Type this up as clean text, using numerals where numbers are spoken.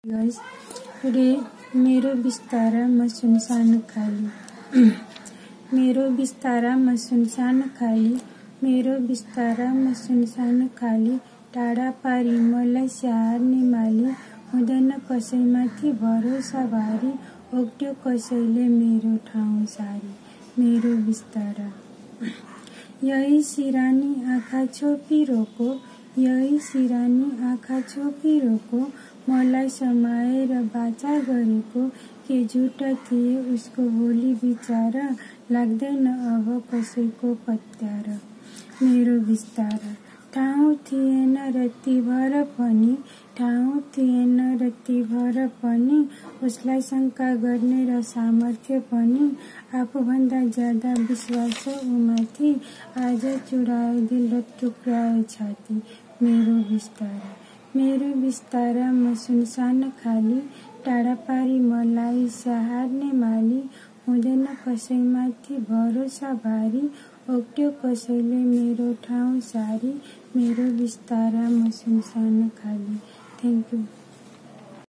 Guys रे मेरो बिस्तारा म सुनसान खाली मेरो बिस्तारा म सुनसान खाली मेरो बिस्तारा म सुनसान खाली टाढा पारी मलाई स्याहार्ने माली हुँदैन कसैमाथि भरोसा भारी ओक्ट्यो कसैले मेरो ठाउँ सारी मेरो बिस्तारा यही सिरानी आँखा छोपिरोको यही सिरानी आँखा छोपिरोको मलाई समाएर बाचा गरेको के झुटा थिए उसको बोली बिचारा लाग्दैन अब कसैको पत्यार मेरो बिस्तारा ठाउँ थिएन रत्तिभर पनि ठाउँ थिएन रत्तिभर पनि उसलाई शङ्का गर्ने र सामर्थ्य पनि आफूभन्दा ज्यादा विश्वास उमाथि आज चुडायो दिल र टुक्रायो छाती मेरो बिस्तारा म सुनसान खाली टाढा पारी मलाई स्याहार्ने माली हुँदैन कसैमाथि भरोसा भारी ओक्ट्यो कसैले मेरो ठाउँ सारी मेरो बिस्तारा म सुनसान खाली। Thank you.